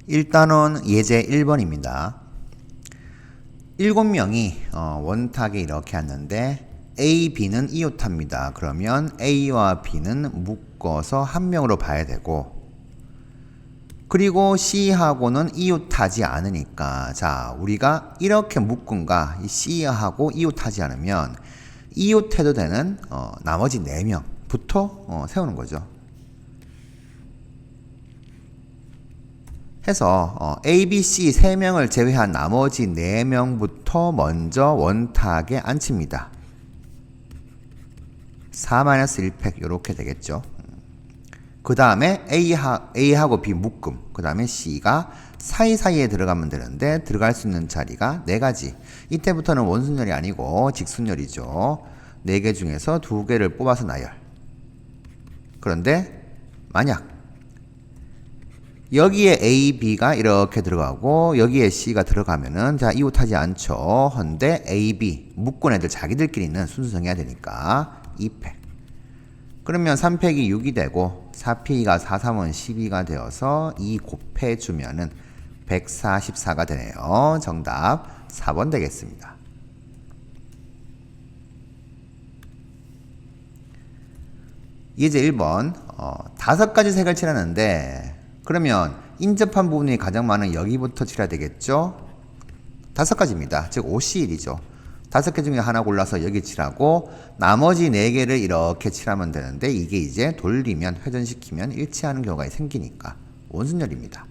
일단은 예제 1번입니다. 7명이 원탁에 이렇게 왔는데 A, B는 이웃합니다. 그러면 A와 B는 묶어서 한 명으로 봐야 되고, 그리고 C하고는 이웃하지 않으니까, 자, 우리가 이렇게 묶은가 이 C하고 이웃하지 않으면 이웃해도 되는 나머지 4명부터 세우는 거죠. 해서 A, B, C 3명을 제외한 나머지 4명부터 먼저 원탁에 앉힙니다. 4-1팩 이렇게 되겠죠. 그 다음에 A하고 B 묶음, 그 다음에 C가 사이사이에 들어가면 되는데 들어갈 수 있는 자리가 4가지. 이때부터는 원순열이 아니고 직순열이죠. 4개 중에서 2개를 뽑아서 나열. 그런데 만약 여기에 A, B가 이렇게 들어가고 여기에 C가 들어가면은 자 이웃하지 않죠. 헌데 A, B 묶은 애들 자기들끼리는 순수 정해야 되니까 2팩. 그러면 3팩이 6이 되고 4P가 4, 3은 12가 되어서 2 곱해주면은 144가 되네요. 정답 4번 되겠습니다. 예제 1번 5가지 색을 칠하는데 그러면 인접한 부분이 가장 많은 여기부터 칠해야 되겠죠? 5가지입니다. 즉 5C1이죠. 5개 중에 하나 골라서 여기 칠하고 나머지 4개를 이렇게 칠하면 되는데 이게 이제 돌리면 회전시키면 일치하는 경우가 생기니까 원순열입니다.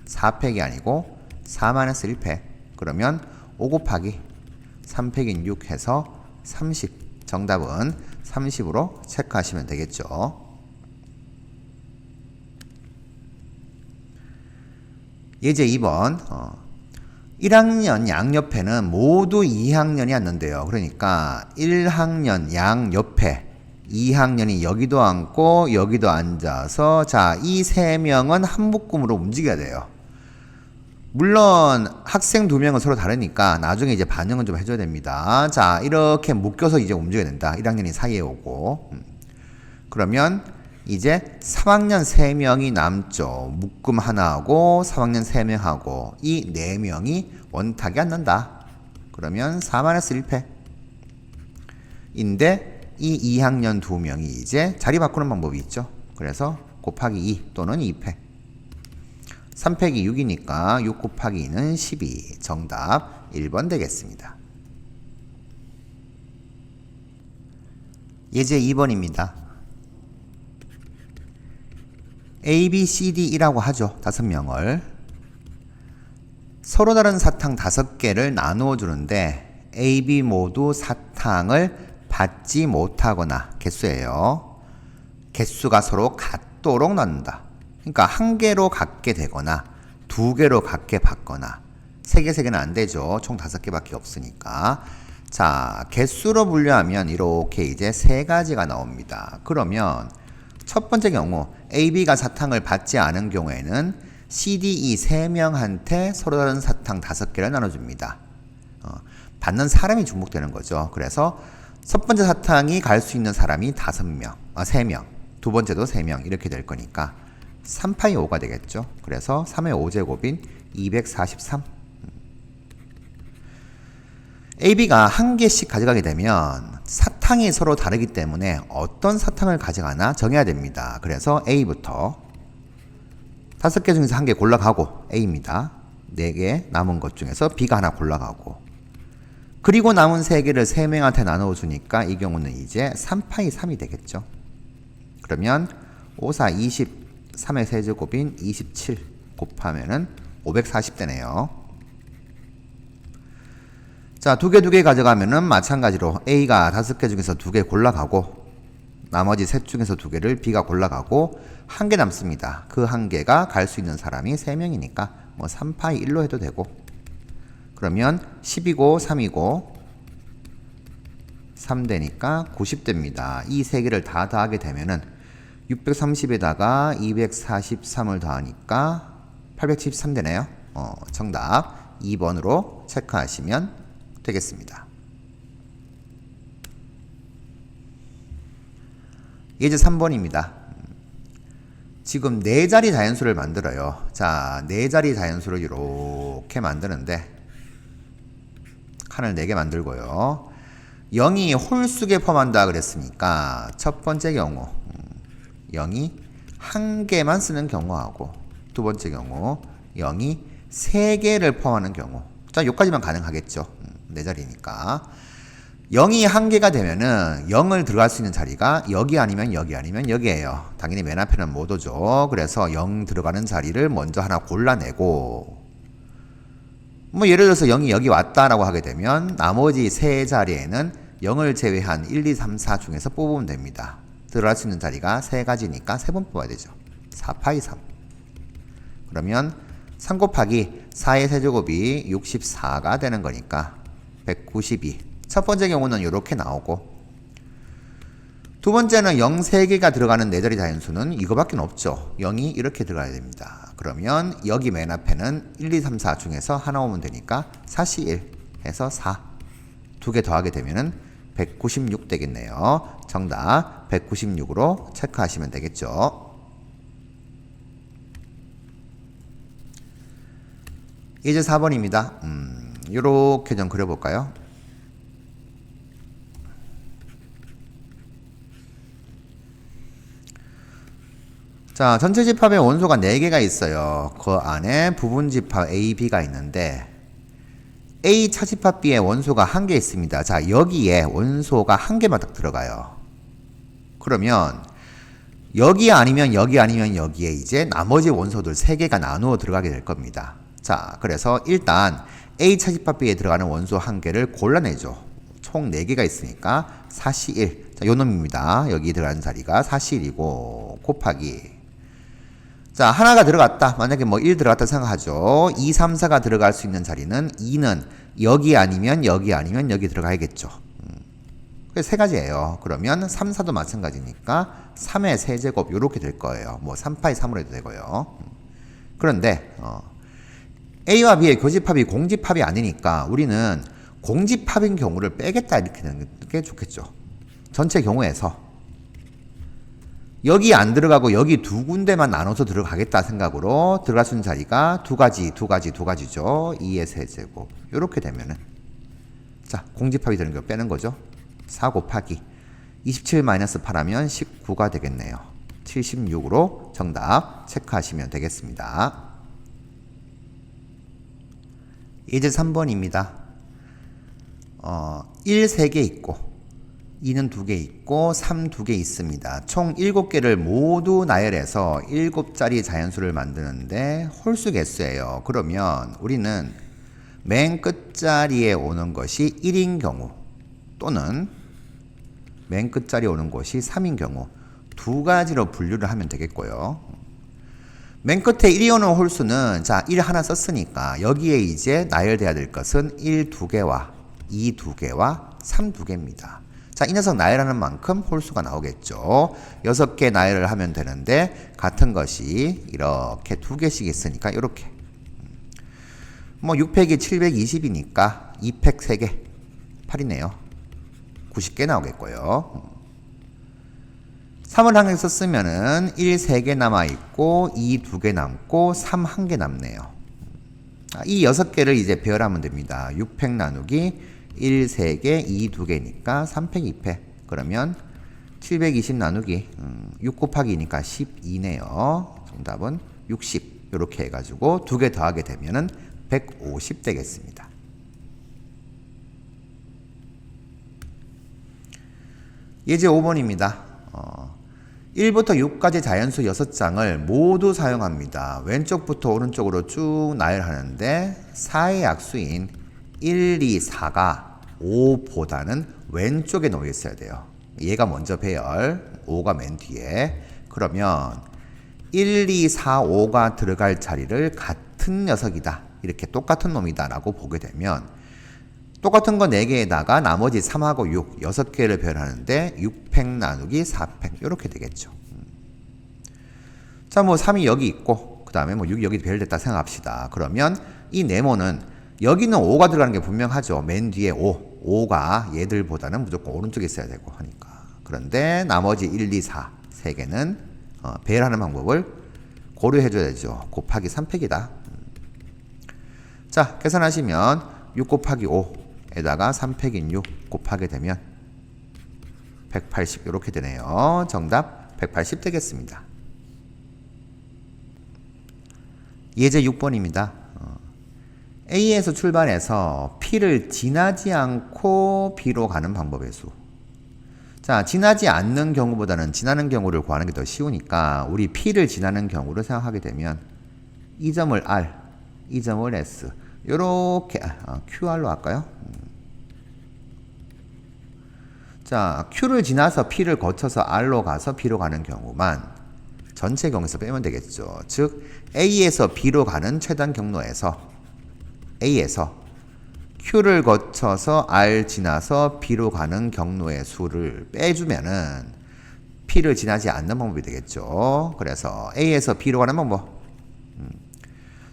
4팩이 아니고 4-1팩. 그러면 5 곱하기 3팩인 6 해서 30. 정답은 30으로 체크하시면 되겠죠. 예제 2번 1학년 양옆에는 모두 2학년이 앉는데요. 그러니까 1학년 양옆에 2학년이 여기도 앉고 여기도 앉아서 자, 이 3명은 한 묶음으로 움직여야 돼요. 물론 학생 2명은 서로 다르니까 나중에 이제 반영은 좀 해줘야 됩니다. 자, 이렇게 묶여서 이제 움직여야 된다. 1학년이 사이에 오고 그러면 이제 3학년 3명이 남죠. 묶음 하나하고 3학년 3명하고 이 4명이 원탁에 앉는다. 그러면 4-1팩 인데 이 2학년 2명이 이제 자리 바꾸는 방법이 있죠. 그래서 곱하기 2 또는 2팩. 3팩이 6이니까 6 곱하기 2는 12. 정답 1번 되겠습니다. 예제 2번입니다. A, B, C, D이라고 하죠. 5명을. 서로 다른 사탕 5개를 나누어 주는데 A, B 모두 사탕을 받지 못하거나 개수예요. 개수가 서로 같도록 나눈다. 그러니까 1개로 갖게 되거나 2개로 갖게 받거나 3개는 안 되죠. 총 5개밖에 없으니까. 자, 개수로 분류하면 이렇게 이제 3가지가 나옵니다. 그러면 첫 번째 경우 A, B가 사탕을 받지 않은 경우에는 C, D, E 3명한테 서로 다른 사탕 5개를 나눠줍니다. 받는 사람이 중복되는 거죠. 그래서 첫 번째 사탕이 갈 수 있는 사람이 3명, 두 번째도 3명 이렇게 될 거니까 3파이 5가 되겠죠. 그래서 3의 5제곱인 243. A, B가 1개씩 가져가게 되면 사탕이 서로 다르기 때문에 어떤 사탕을 가져가나 정해야 됩니다. 그래서 A부터 5개 중에서 1개 골라가고 A입니다. 4개 남은 것 중에서 B가 하나 골라가고 그리고 남은 3개를 3명한테 나눠주니까 이 경우는 이제 3파이 3이 되겠죠. 그러면 5, 4, 20, 3의 세제곱인 27 곱하면은 540 되네요. 자, 2개 가져가면은 마찬가지로 A가 5개 중에서 2개 골라가고 나머지 셋 중에서 2개를 B가 골라가고 1개 남습니다. 그 1개가 갈 수 있는 사람이 3명이니까 뭐 3파이 1로 해도 되고 그러면 10이고 3이고 3 되니까 90 됩니다. 이 3개를 다 더하게 되면은 630에다가 243을 더하니까 873 되네요. 정답 2번으로 체크하시면 되겠습니다. 예제 3번입니다. 지금 네 자리 자연수를 만들어요. 자, 네 자리 자연수를 이렇게 만드는데 칸을 4개 만들고요. 0이 홀수에 포함한다 그랬으니까 첫 번째 경우 0이 한 개만 쓰는 경우하고 두 번째 경우 0이 3개를 포함하는 경우. 자, 여기까지만 가능하겠죠. 네 자리니까. 0이 한 개가 되면은 0을 들어갈 수 있는 자리가 여기 아니면 여기 아니면 여기예요. 당연히 맨 앞에는 못 오죠. 그래서 0 들어가는 자리를 먼저 하나 골라내고 뭐 예를 들어서 0이 여기 왔다라고 하게 되면 나머지 세 자리에는 0을 제외한 1, 2, 3, 4 중에서 뽑으면 됩니다. 들어갈 수 있는 자리가 세 가지니까 3번 뽑아야 되죠. 4파이 3. 그러면 3 곱하기 4의 세제곱이 64가 되는 거니까 192. 첫 번째 경우는 이렇게 나오고 두 번째는 0 3개가 들어가는 네 자리 자연수는 이거밖에 없죠. 0이 이렇게 들어가야 됩니다. 그러면 여기 맨 앞에는 1, 2, 3, 4 중에서 하나 오면 되니까 4C1 해서 4. 두 개 더하게 되면은 196 되겠네요. 정답 196으로 체크하시면 되겠죠. 이제 4번입니다. 요렇게 좀 그려볼까요? 자, 전체 집합에 원소가 4개가 있어요. 그 안에 부분 집합 A, B가 있는데 A 차집합 B에 원소가 1개 있습니다. 자, 여기에 원소가 1개만 딱 들어가요. 그러면 여기 아니면 여기 아니면 여기에 이제 나머지 원소들 3개가 나누어 들어가게 될 겁니다. 자, 그래서 일단 A 차집합 B에 들어가는 원소 1개를 골라내죠. 총 4개가 있으니까 4C1. 자, 요 놈입니다. 여기 들어가는 자리가 4C1이고 곱하기 자, 하나가 들어갔다. 만약에 뭐 1 들어갔다 생각하죠. 2, 3, 4가 들어갈 수 있는 자리는 2는 여기 아니면 여기 아니면 여기 들어가야겠죠. 그래서 세 가지예요. 그러면 3, 4도 마찬가지니까 3의 세제곱 요렇게 될 거예요. 뭐 3파이 3으로 해도 되고요. 그런데 A와 B의 교집합이 공집합이 아니니까 우리는 공집합인 경우를 빼겠다 이렇게 되는 게 좋겠죠. 전체 경우에서 여기 안 들어가고 여기 두 군데만 나눠서 들어가겠다 생각으로 들어갈 수 있는 자리가 두 가지죠. 2의 세제곱. 요렇게 되면은 자, 공집합이 되는 거 빼는 거죠. 4 곱하기 27 마이너스 8하면 19가 되겠네요. 76으로 정답 체크하시면 되겠습니다. 이제 3번입니다. 1 3개 있고 2는 2개 있고 3 2개 있습니다. 총 7개를 모두 나열해서 7자리 자연수를 만드는데 홀수 개수예요. 그러면 우리는 맨 끝자리에 오는 것이 1인 경우 또는 맨 끝자리에 오는 것이 3인 경우 두 가지로 분류를 하면 되겠고요. 맨 끝에 1이 오는 홀수는 자, 1 하나 썼으니까 여기에 이제 나열돼야 될 것은 1 2개와 2 2개와 3 2개입니다. 자, 이 녀석 나열하는 만큼 홀수가 나오겠죠. 6개 나열을 하면 되는데 같은 것이 이렇게 2개씩 있으니까 이렇게 뭐 6팩이 720이니까 2팩 3개 8이네요. 90개 나오겠고요. 3을 한 개 썼으면은 1 3개 남아있고 2 2개 남고 3 1개 남네요. 이 6개를 이제 배열하면 됩니다. 6팩 나누기 1 3개, 2 2개니까 3팩 2팩. 그러면 720 나누기 6 곱하기 2니까 12네요. 정답은 60. 이렇게 해가지고 2개 더하게 되면은 150 되겠습니다. 예제 5번입니다. 1부터 6까지 자연수 6장을 모두 사용합니다. 왼쪽부터 오른쪽으로 쭉 나열하는데 4의 약수인 1, 2, 4가 5보다는 왼쪽에 놓여 있어야 돼요. 얘가 먼저 배열, 5가 맨 뒤에. 그러면 1, 2, 4, 5가 들어갈 자리를 같은 녀석이다. 이렇게 똑같은 놈이다 라고 보게 되면 똑같은 거 4개에다가 나머지 3하고 6, 6개를 배열하는데 6팩 나누기 4팩 이렇게 되겠죠. 자, 뭐 3이 여기 있고 그 다음에 뭐 6이 여기 배열됐다 생각합시다. 그러면 이 네모는 여기는 5가 들어가는 게 분명하죠. 맨 뒤에 5가 얘들보다는 무조건 오른쪽에 있어야 되고 하니까. 그런데 나머지 1, 2, 4 3개는 배열하는 방법을 고려해줘야 되죠. 곱하기 3팩이다. 자, 계산하시면 6 곱하기 5에다가 3팩인 6 곱하게 되면 180 이렇게 되네요. 정답 180 되겠습니다. 예제 6번입니다. A에서 출발해서 P를 지나지 않고 B로 가는 방법의 수. 자, 지나지 않는 경우보다는 지나는 경우를 구하는 게 더 쉬우니까 우리 P를 지나는 경우를 생각하게 되면 이 점을 R, 이 점을 S 요렇게 QR로 할까요? 자, Q를 지나서 P를 거쳐서 R로 가서 B로 가는 경우만 전체 경우에서 빼면 되겠죠. 즉 A에서 B로 가는 최단 경로에서 A에서 Q를 거쳐서 R 지나서 B로 가는 경로의 수를 빼주면은 P를 지나지 않는 방법이 되겠죠. 그래서 A에서 B로 가는 방법.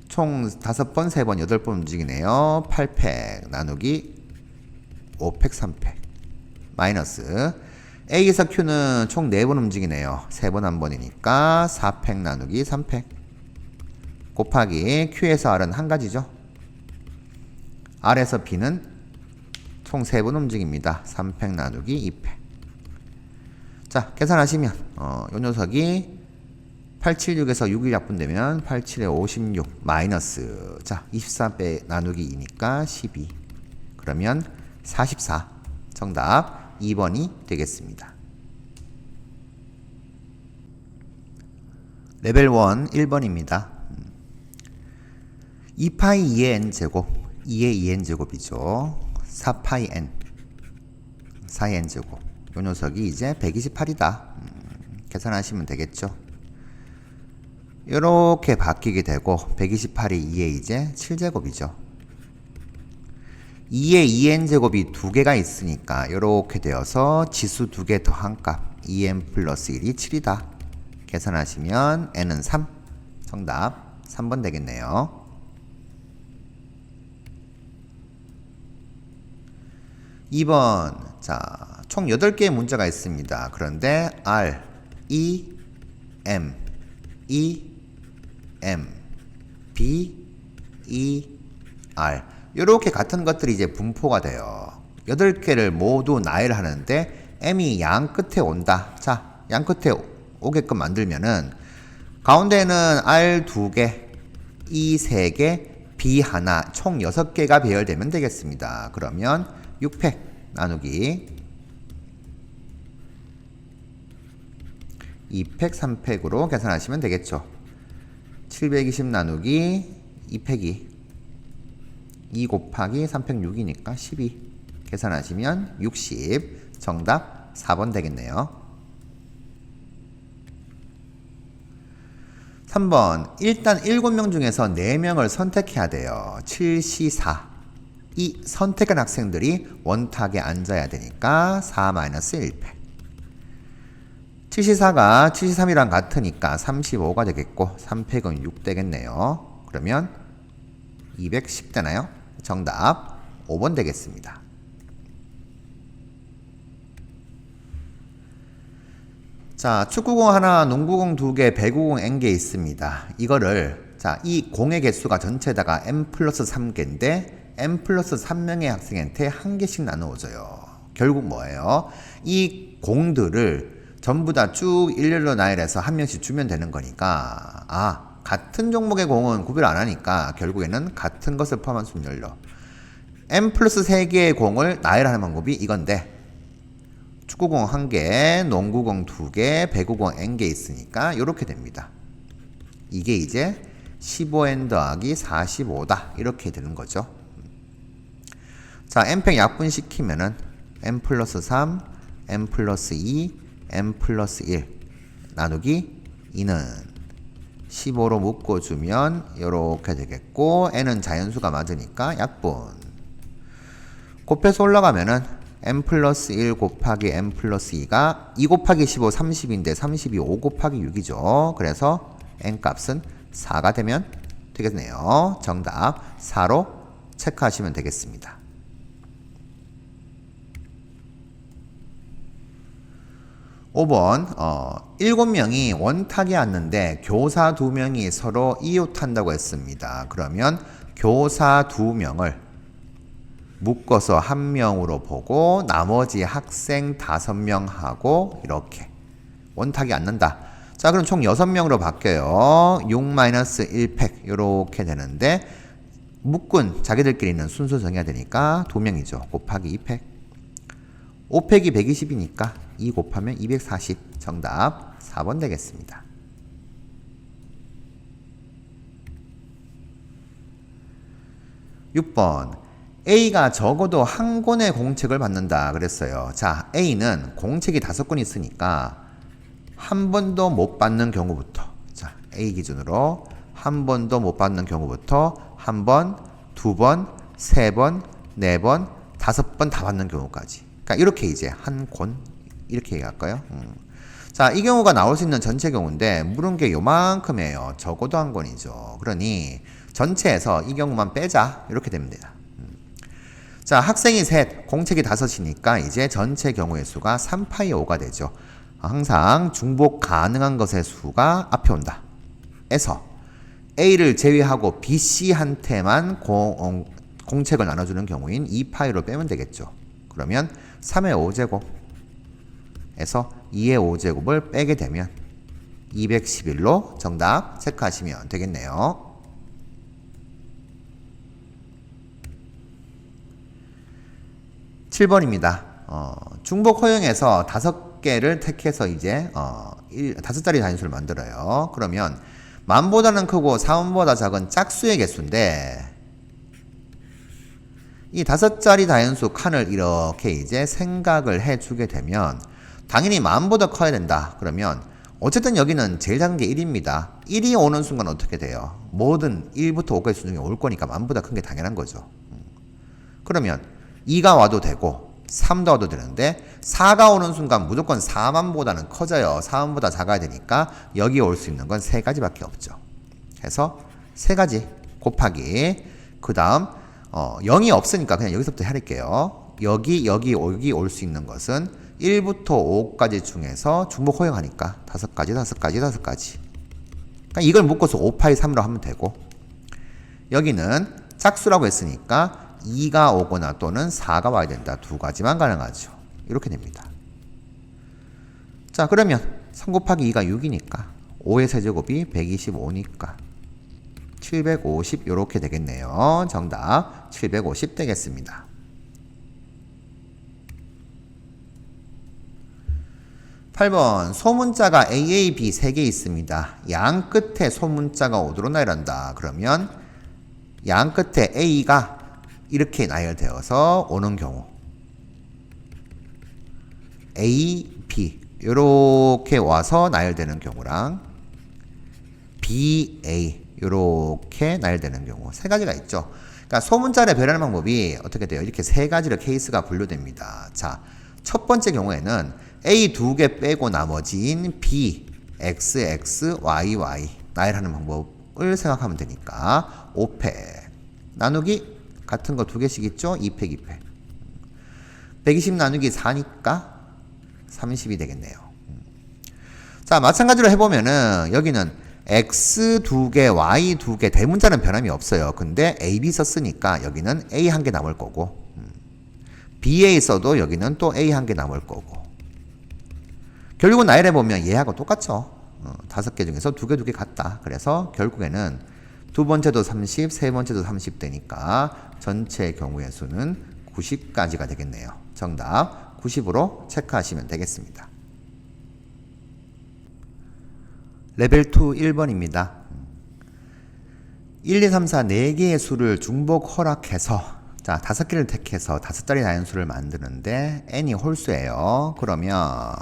총 5번, 3번, 8번 움직이네요. 8팩 나누기 5팩, 3팩. 마이너스 A에서 Q는 총 4번 움직이네요. 3번 1번이니까 4팩 나누기 3팩. 곱하기 Q에서 R은 한 가지죠. R에서 B는 총 3번 움직입니다. 3팩 나누기 2팩. 자, 계산하시면 요 녀석이 876에서 6이 약분되면 87에 56 마이너스 자 24 빼 나누기 2니까 12 그러면 44 정답 2번이 되겠습니다. 레벨 1 1번입니다. 2파이 2의 n제곱 2의 2n제곱이죠. 4파이 n 4의 n제곱 요 녀석이 이제 128이다. 계산하시면 되겠죠. 요렇게 바뀌게 되고 128이 2의 이제 7제곱이죠. 2의 2n제곱이 2개가 있으니까 요렇게 되어서 지수 2개 더한 값 2n 플러스 1이 7이다. 계산하시면 n은 3 정답 3번 되겠네요. 2번 자, 총 8개의 문제가 있습니다. 그런데 R, E, M, E, M, B, E, R 이렇게 같은 것들이 이제 분포가 돼요. 8개를 모두 나열을 하는데 M이 양 끝에 온다. 자, 양 끝에 오게끔 만들면은 가운데는 R 2개, E 3개, B 하나 총 6개가 배열되면 되겠습니다. 그러면 6팩 나누기 2팩 3팩으로 계산하시면 되겠죠. 720 나누기 2팩이 2 곱하기 3팩 6이니까 12 계산하시면 60 정답 4번 되겠네요. 3번 일단 7명 중에서 4명을 선택해야 돼요. 7시4 이 선택한 학생들이 원탁에 앉아야 되니까 4-1팩 7시4가 7시3이랑 같으니까 35가 되겠고 3팩은 6 되겠네요. 그러면 210 되나요? 정답 5번 되겠습니다. 자, 축구공 하나, 농구공 2개, 배구공 n개 있습니다. 이거를 자, 이 공의 개수가 전체에다가 n 플러스 3개인데 n 플러스 3명의 학생한테 한 개씩 나누어줘요. 결국 뭐예요? 이 공들을 전부 다 쭉 일렬로 나열해서 한 명씩 주면 되는 거니까 같은 종목의 공은 구별 안 하니까 결국에는 같은 것을 포함한 순열로 n 플러스 3개의 공을 나열하는 방법이 이건데 축구공 1개, 농구공 2개, 배구공 n개 있으니까 이렇게 됩니다. 이게 이제 15n 더하기 45다 이렇게 되는 거죠. 자, n팩 약분시키면은 n 플러스 3, n 플러스 2, n 플러스 1 나누기 2는 15로 묶어주면 이렇게 되겠고 n은 자연수가 맞으니까 약분 곱해서 올라가면은 n 플러스 1 곱하기 n 플러스 2가 2 곱하기 15 30인데 30이 5 곱하기 6이죠. 그래서 n 값은 4가 되면 되겠네요. 정답 4로 체크하시면 되겠습니다. 5번 7명이 원탁에 앉는데 교사 2명이 서로 이웃한다고 했습니다. 그러면 교사 2명을 묶어서 1명으로 보고 나머지 학생 5명하고 이렇게 원탁이 앉는다. 자, 그럼 총 6명으로 바뀌어요. 6-1팩 이렇게 되는데 묶은 자기들끼리는 순서 정해야 되니까 2명이죠. 곱하기 2팩. 5팩이 120이니까 2 곱하면 240. 정답 4번 되겠습니다. 6번 A가 적어도 한 권의 공책을 받는다 그랬어요. 자, A는 공책이 5권 있으니까 한 번도 못 받는 경우부터, 자, A 기준으로 한 번도 못 받는 경우부터 한 번, 2번, 3번, 4번, 5번 다 받는 경우까지. 그러니까 이렇게 이제 한 권 이렇게 얘기할까요? 자, 이 경우가 나올 수 있는 전체 경우인데 물은 게 요만큼이에요. 적어도 한 권이죠. 그러니 전체에서 이 경우만 빼자 이렇게 됩니다. 자, 학생이 셋, 공책이 5이니까 이제 전체 경우의 수가 3파이 5가 되죠. 항상 중복 가능한 것의 수가 앞에 온다. 에서 A를 제외하고 B, C한테만 공책을 나눠주는 경우인 2파이로 빼면 되겠죠. 그러면 3의 5제곱에서 2의 5제곱을 빼게 되면 211로 정답 체크하시면 되겠네요. 7번입니다. 중복 허용에서 5개를 택해서 이제 5자리 단위수를 만들어요. 그러면 만보다는 크고 4만보다 작은 짝수의 개수인데 이 5자리 다연수 칸을 이렇게 이제 생각을 해주게 되면 당연히 만보다 커야 된다. 그러면 어쨌든 여기는 제일 작은 게 1입니다. 1이 오는 순간 어떻게 돼요? 뭐든 1부터 5까지 수중에 올 거니까 만보다 큰 게 당연한 거죠. 그러면 2가 와도 되고 3도 와도 되는데 4가 오는 순간 무조건 4만보다는 커져요. 4만보다 작아야 되니까 여기 올 수 있는 건 3가지밖에 없죠. 그래서 3가지 곱하기 그 다음 0이 없으니까 그냥 여기서부터 해낼게요. 여기 올 수 있는 것은 1부터 5까지 중에서 중복 허용하니까 5가지. 그러니까 이걸 묶어서 5파이 3로 하면 되고 여기는 짝수라고 했으니까 2가 오거나 또는 4가 와야 된다. 2가지만 가능하죠. 이렇게 됩니다. 자, 그러면 3 곱하기 2가 6이니까 5의 세제곱이 125니까 750 이렇게 되겠네요. 정답 750 되겠습니다. 8번 소문자가 AAB 3개 있습니다. 양 끝에 소문자가 5도로 나열한다. 그러면 양 끝에 A가 이렇게 나열되어서 오는 경우 A, B 이렇게 와서 나열되는 경우랑 B, A 이렇게 나열되는 경우 3가지가 있죠. 그러니까 소문자를 배열하는 방법이 어떻게 돼요? 이렇게 3가지로 케이스가 분류됩니다. 자, 첫 번째 경우에는 A 2개 빼고 나머지인 B, X, X, Y, Y 나열하는 방법을 생각하면 되니까 5팩 나누기 같은 거 2개씩 있죠? 2팩 2팩 120 나누기 4니까 30이 되겠네요. 자, 마찬가지로 해보면은 여기는 X 2개, Y 2개 대문자는 변함이 없어요. 근데 A, B 썼으니까 여기는 A 1개 남을 거고 BA 써도 여기는 또 A 1개 남을 거고 결국은 나열해보면 얘하고 똑같죠. 5개 중에서 2개 같다. 그래서 결국에는 두 번째도 30, 세 번째도 30 되니까 전체 경우의 수는 90까지가 되겠네요. 정답 90으로 체크하시면 되겠습니다. 레벨 2 1번입니다. 1, 2, 3, 4 4개의 수를 중복 허락해서 자 5개를 택해서 5자리 다연수를 만드는데 n이 홀수예요. 그러면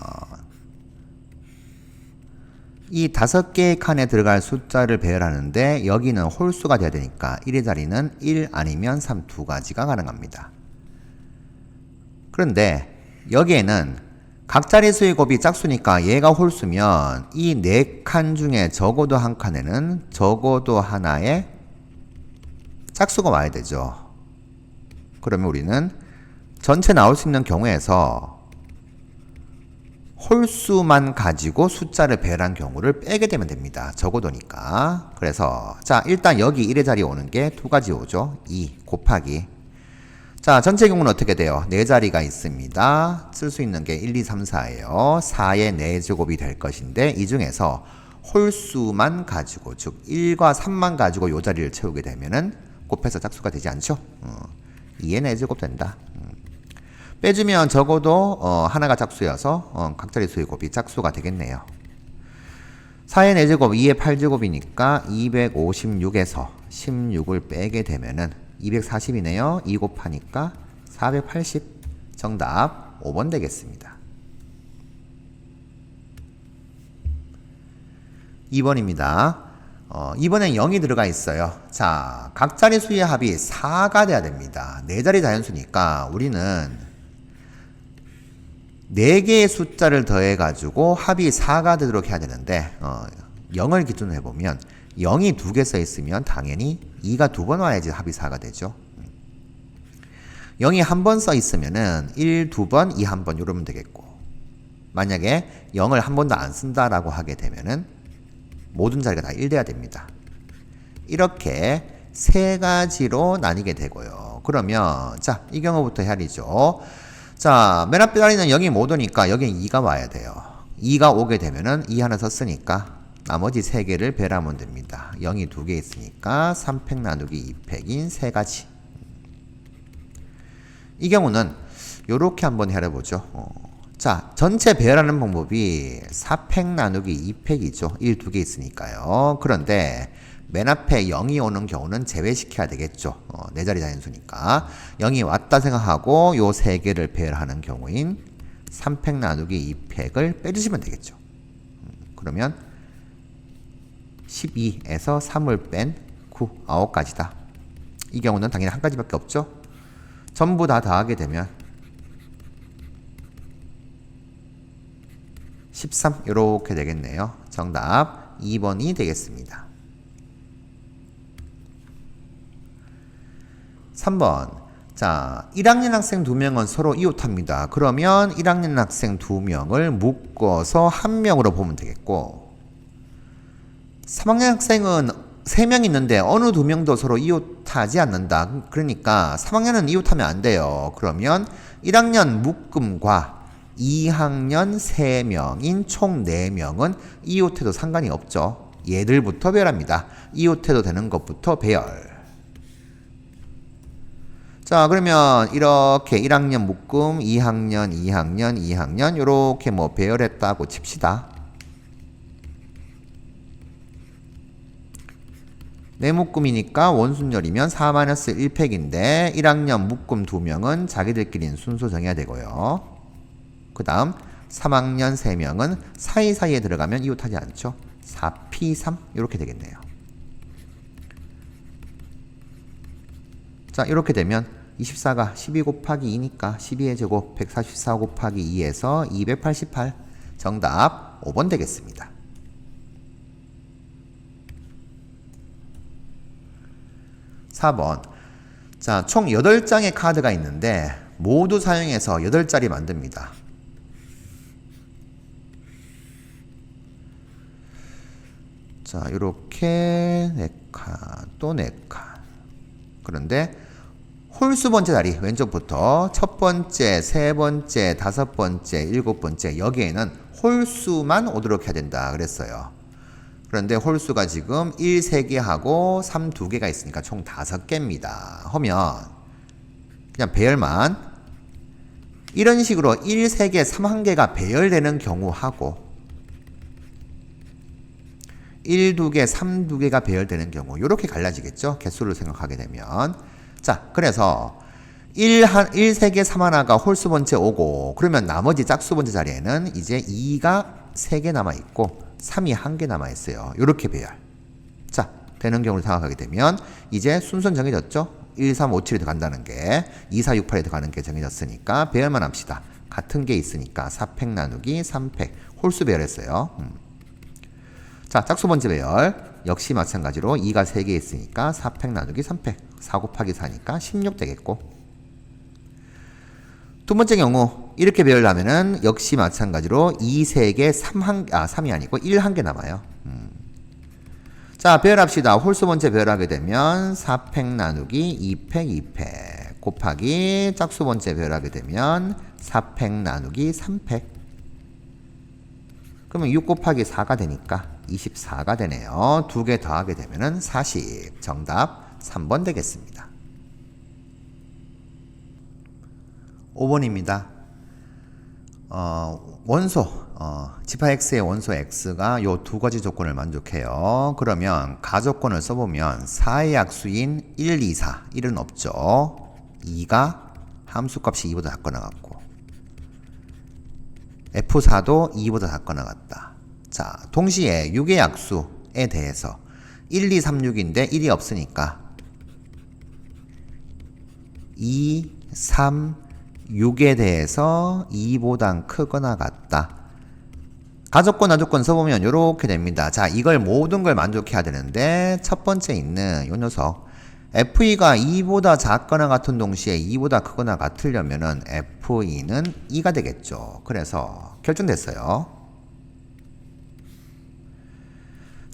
이 5개의 칸에 들어갈 숫자를 배열하는데 여기는 홀수가 돼야 되니까 1의 자리는 1 아니면 3 2가지가 가능합니다. 그런데 여기에는 각 자릿수의 곱이 짝수니까 얘가 홀수면 이 4칸 중에 적어도 한 칸에는 적어도 하나의 짝수가 와야 되죠. 그러면 우리는 전체 나올 수 있는 경우에서 홀수만 가지고 숫자를 배열한 경우를 빼게 되면 됩니다. 적어도니까. 그래서 자 일단 여기 1의 자리에 오는 게 두 가지 오죠. 2 곱하기. 자 전체 경우는 어떻게 돼요? 4자리가 있습니다. 쓸 수 있는 게 1, 2, 3, 4예요. 4의 4제곱이 될 것인데 이 중에서 홀수만 가지고 즉 1과 3만 가지고 요 자리를 채우게 되면은 곱해서 짝수가 되지 않죠? 2의 4제곱 된다. 빼주면 적어도 하나가 짝수여서 각자리 수의 곱이 짝수가 되겠네요. 4의 4제곱, 2의 8제곱이니까 256에서 16을 빼게 되면은 240이네요. 2 곱하니까 480. 정답 5번 되겠습니다. 2번입니다. 2번엔 0이 들어가 있어요. 자, 각자리 수의 합이 4가 돼야 됩니다. 4자리 자연수니까 우리는 4개의 숫자를 더해가지고 합이 4가 되도록 해야 되는데 0을 기준으로 해보면 0이 2개 써있으면 당연히 2가 2번 와야지 합이 4가 되죠. 0이 한 번 써있으면은 1, 2번, 2, 1번 이러면 되겠고 만약에 0을 한 번도 안 쓴다라고 하게 되면은 모든 자리가 다 1 돼야 됩니다. 이렇게 세 가지로 나뉘게 되고요. 그러면 자, 이 경우부터 헤아리죠. 자, 맨 앞에 자리는 0이 못 오니까 여기는 2가 와야 돼요. 2가 오게 되면은 2 하나 썼으니까 나머지 3개를 배라면 됩니다. 0이 2개 있으니까 3팩 나누기 2팩인 3가지. 이 경우는 요렇게 한번 헤아려보죠. 자, 전체 배열하는 방법이 4팩 나누기 2팩이죠. 1, 2개 있으니까요. 그런데 맨 앞에 0이 오는 경우는 제외시켜야 되겠죠. 4자리 자연수니까. 0이 왔다 생각하고 요 3개를 배열하는 경우인 3팩 나누기 2팩을 빼주시면 되겠죠. 그러면 12에서 3을 뺀 9, 9가지다. 이 경우는 당연히 한 가지밖에 없죠. 전부 다 더하게 되면 13 이렇게 되겠네요. 정답 2번이 되겠습니다. 3번. 자, 1학년 학생 2명은 서로 이웃합니다. 그러면 1학년 학생 2명을 묶어서 1명으로 보면 되겠고 3학년 학생은 3명 있는데 어느 2명도 서로 이웃하지 않는다. 그러니까 3학년은 이웃하면 안 돼요. 그러면 1학년 묶음과 2학년 3명인 총 4명은 이웃해도 상관이 없죠. 얘들부터 배열합니다. 이웃해도 되는 것부터 배열. 자, 그러면 이렇게 1학년 묶음, 2학년 이렇게 뭐 배열했다고 칩시다. 네 묶음이니까 원순열이면 4-1팩인데 1학년 묶음 2명은 자기들끼리는 순서 정해야 되고요. 그 다음 3학년 3명은 사이사이에 들어가면 이웃하지 않죠. 4P3 이렇게 되겠네요. 자, 이렇게 되면 24가 12 곱하기 2니까 12의 제곱 144 곱하기 2에서 288. 정답 5번 되겠습니다. 4번. 자, 총 8장의 카드가 있는데 모두 사용해서 8자리 만듭니다. 자, 이렇게 4칸, 또 4칸. 그런데 홀수 번째 자리 왼쪽부터 첫 번째, 세 번째, 다섯 번째, 일곱 번째 여기에는 홀수만 오도록 해야 된다 그랬어요. 그런데 홀수가 지금 1, 3개 하고 3, 2개가 있으니까 총 5개입니다. 하면 그냥 배열만 이런 식으로 1, 3개, 3, 1개가 배열되는 경우하고 1, 2개, 3, 2개가 배열되는 경우 이렇게 갈라지겠죠. 개수를 생각하게 되면 자, 그래서 1, 3개, 3 하나가 홀수 번째 오고 그러면 나머지 짝수 번째 자리에는 이제 2가 3개 남아있고 3이 1개 남아있어요. 이렇게 배열. 자, 되는 경우를 생각하게 되면 이제 순서는 정해졌죠. 1, 3, 5, 7에 들어간다는 게 2, 4, 6, 8에 들어가는 게 정해졌으니까 배열만 합시다. 같은 게 있으니까 4팩 나누기 3팩 홀수 배열했어요. 자, 짝수 번째 배열 역시 마찬가지로 2가 3개 있으니까 4팩 나누기 3팩 4 곱하기 4니까 16 되겠고 두 번째 경우 이렇게 배열하면은 역시 마찬가지로 2, 3개, 3이 아니고 1 한 개 남아요. 자, 배열합시다. 홀수 번째 배열하게 되면 4팩 나누기 2팩 2팩 곱하기 짝수 번째 배열하게 되면 4팩 나누기 3팩. 그러면 6 곱하기 4가 되니까 24가 되네요. 두 개 더하게 되면은 40. 정답 3번 되겠습니다. 5번입니다. 원소 지파 x의 원소 x가 요 두 가지 조건을 만족해요. 그러면 가조건을 써보면 4의 약수인 1, 2, 4 1은 없죠. 2가 함수값이 2보다 작거나 같고 F4도 2보다 작거나 같다. 자, 동시에 6의 약수에 대해서 1, 2, 3, 6인데 1이 없으니까 2, 3, 6에 대해서 2보단 크거나 같다. 가조건, 나조건 써보면 이렇게 됩니다. 자, 이걸 모든 걸 만족해야 되는데 첫 번째 있는 요 녀석 F2가 2보다 작거나 같은 동시에 2보다 크거나 같으려면은 F2는 2가 되겠죠. 그래서 결정됐어요.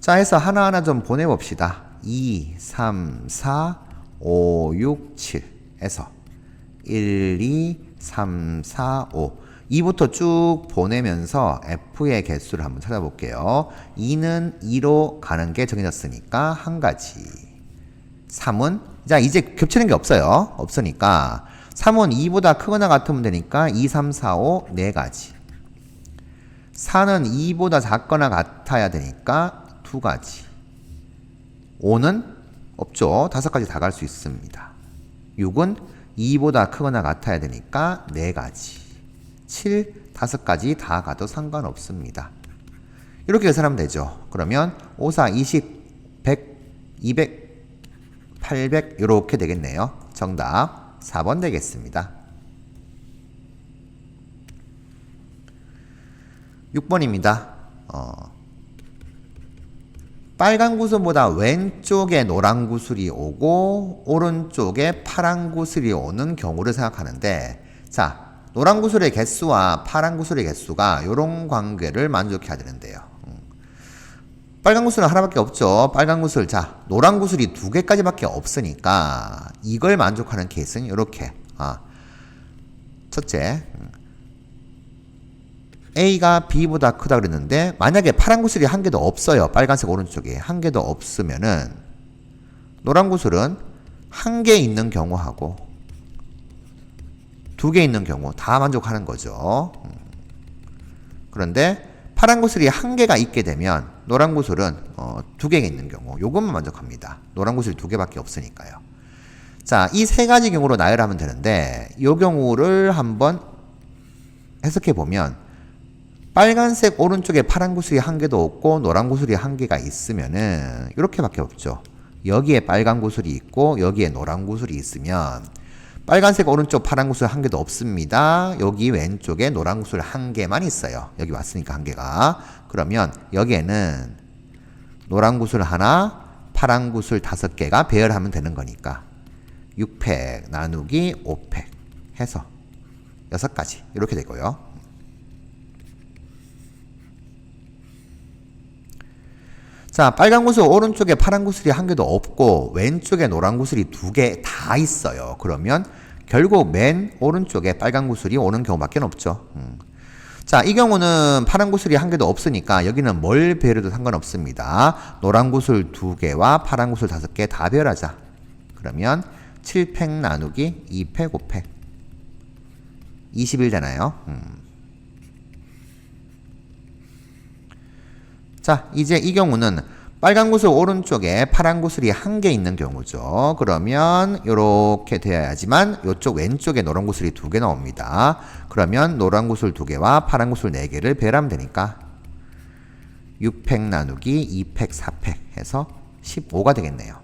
자, 해서 하나하나 좀 보내봅시다. 2, 3, 4, 5, 6, 7 해서 1, 2, 3, 4, 5 2부터 쭉 보내면서 F의 개수를 한번 찾아볼게요. 2는 2로 가는 게 정해졌으니까 한 가지. 3은 자 이제 겹치는 게 없어요. 없으니까 3은 2보다 크거나 같으면 되니까 2, 3, 4, 5 네 가지. 4는 2보다 작거나 같아야 되니까 두 가지. 5는 없죠. 5가지 다 갈 수 있습니다. 6은 2보다 크거나 같아야 되니까 4가지. 7, 5가지 다 가도 상관없습니다. 이렇게 계산하면 되죠. 그러면 5, 4, 20, 100, 200, 800 이렇게 되겠네요. 정답 4번 되겠습니다. 6번입니다. 빨간 구슬보다 왼쪽에 노란 구슬이 오고 오른쪽에 파란 구슬이 오는 경우를 생각하는데 자, 노란 구슬의 개수와 파란 구슬의 개수가 이런 관계를 만족해야 되는데요. 빨간 구슬은 하나밖에 없죠. 빨간 구슬. 자, 노란 구슬이 2개까지밖에 없으니까 이걸 만족하는 케이스는 이렇게. 첫째, A가 B보다 크다 그랬는데 만약에 파란 구슬이 한 개도 없어요. 빨간색 오른쪽에 한 개도 없으면은 노란 구슬은 한 개 있는 경우하고 2개 있는 경우 다 만족하는 거죠. 그런데 파란 구슬이 한 개가 있게 되면 노란 구슬은 2개가 있는 경우 요것만 만족합니다. 노란 구슬이 2개밖에 없으니까요. 자, 이 세 가지 경우로 나열하면 되는데 요 경우를 한번 해석해 보면 빨간색 오른쪽에 파란 구슬이 한 개도 없고 노란 구슬이 한 개가 있으면은 이렇게밖에 없죠. 여기에 빨간 구슬이 있고 여기에 노란 구슬이 있으면 빨간색 오른쪽 파란 구슬 한 개도 없습니다. 여기 왼쪽에 노란 구슬 한 개만 있어요. 여기 왔으니까 한 개가. 그러면 여기에는 노란 구슬 하나, 파란 구슬 5개가 배열하면 되는 거니까 6팩 나누기 5팩 해서 6가지 이렇게 되고요. 자, 빨간 구슬 오른쪽에 파란 구슬이 한 개도 없고 왼쪽에 노란 구슬이 2개 다 있어요. 그러면 결국 맨 오른쪽에 빨간 구슬이 오는 경우밖에 없죠. 자, 이 경우는 파란 구슬이 한 개도 없으니까 여기는 뭘 배열해도 상관없습니다. 노란 구슬 2개와 파란 구슬 5개 다 배열하자. 그러면 7팩 나누기 2팩 5팩 21 되나요? 자, 이제 이 경우는 빨간 구슬 오른쪽에 파란 구슬이 한 개 있는 경우죠. 그러면 이렇게 되어야지만 이쪽 왼쪽에 노란 구슬이 2개 나옵니다. 그러면 노란 구슬 2개와 파란 구슬 4개를 배열하면 되니까 6팩 나누기 2팩 4팩 해서 15가 되겠네요.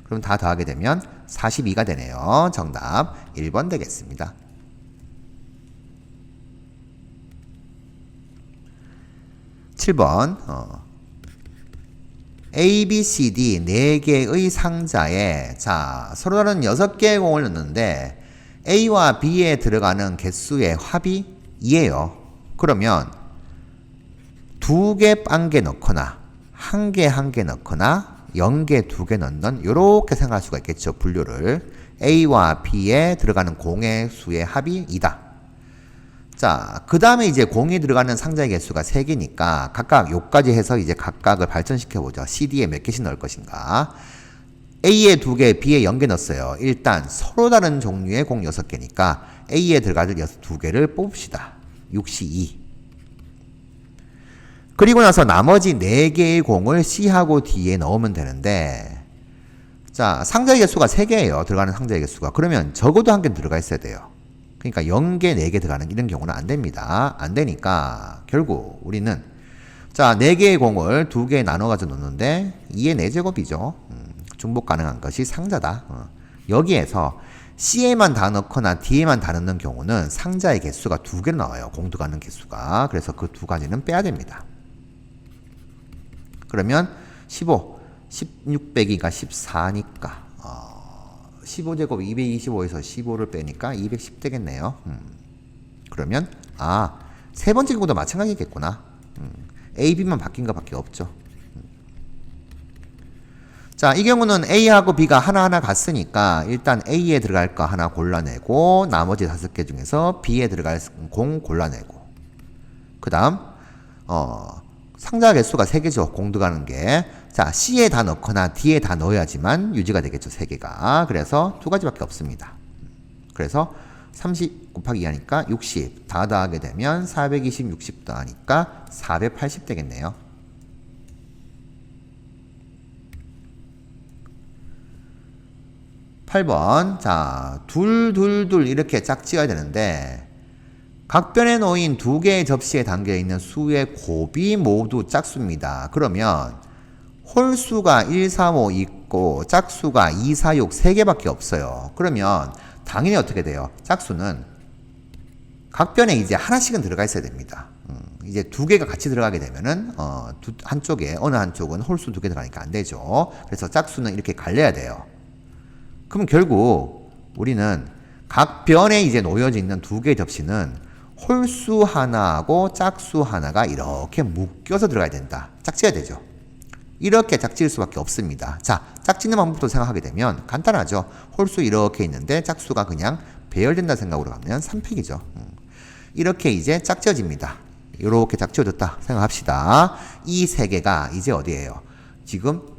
그럼 다 더하게 되면 42가 되네요. 정답 1번 되겠습니다. 7번 A, B, C, D 4개의 상자에 자 서로 다른 6개의 공을 넣는데 A와 B에 들어가는 개수의 합이 2예요. 그러면 2개, 1개 넣거나 1개 넣거나 0개, 2개 넣는 요렇게 생각할 수가 있겠죠. 분류를. A와 B에 들어가는 공의 수의 합이 2다. 자, 그 다음에 이제 공이 들어가는 상자의 개수가 3개니까 각각 요까지 해서 이제 각각을 발전시켜보죠. CD에 몇 개씩 넣을 것인가. A에 2개, B에 0개 넣었어요. 일단 서로 다른 종류의 공 6개니까 A에 들어갈 2개를 뽑읍시다. 6시 2. 그리고 나서 나머지 4개의 공을 C하고 D에 넣으면 되는데, 자, 상자의 개수가 3개예요. 들어가는 상자의 개수가. 그러면 적어도 1개 들어가 있어야 돼요. 그러니까 0개, 4개 들어가는 이런 경우는 안 됩니다. 안 되니까 결국 우리는 자, 4개의 공을 2개에 나눠가지고 놓는데 2의 4제곱이죠. 중복 가능한 것이 상자다. 여기에서 C에만 다 넣거나 D에만 다 넣는 경우는 상자의 개수가 2개로 나와요. 공 들어가는 개수가. 그래서 그 2가지는 빼야 됩니다. 그러면 15, 16 빼기가 14니까 15제곱 225에서 15를 빼니까 210 되겠네요. 그러면 세 번째 경우도 마찬가지겠구나. A, B만 바뀐 것밖에 없죠. 자, 이 경우는 A하고 B가 하나하나 같으니까 일단 A에 들어갈 거 하나 골라내고 나머지 5개 중에서 B에 들어갈 공 골라내고 그 다음 상자 개수가 3개죠. 공 들어가는 게. 자, C에 다 넣거나 D에 다 넣어야지만 유지가 되겠죠. 3개가. 그래서 2가지밖에 없습니다. 그래서 30 곱하기 2 하니까 60. 다 더하게 되면 420, 60 더하니까 480 되겠네요. (8번) 자, 둘 이렇게 짝지어야 되는데 각 변에 놓인 2개의 접시에 담겨있는 수의 곱이 모두 짝수입니다. 그러면 홀수가 1, 3, 5 있고 짝수가 2, 4, 6 3개밖에 없어요. 그러면 당연히 어떻게 돼요? 짝수는 각 변에 이제 하나씩은 들어가 있어야 됩니다. 이제 2개가 같이 들어가게 되면은 한쪽에 어느 한쪽은 홀수 2개 들어가니까 안 되죠. 그래서 짝수는 이렇게 갈려야 돼요. 그럼 결국 우리는 각 변에 이제 놓여져 있는 2개의 접시는 홀수 하나하고 짝수 하나가 이렇게 묶여서 들어가야 된다. 짝지어야 되죠. 이렇게 짝지을 수밖에 없습니다. 자, 짝짓는 방법도 생각하게 되면 간단하죠. 홀수 이렇게 있는데 짝수가 그냥 배열된다 생각으로 가면 3팩이죠. 이렇게 이제 짝지어집니다. 이렇게 짝지어졌다 생각합시다. 이 3개가 이제 어디예요? 지금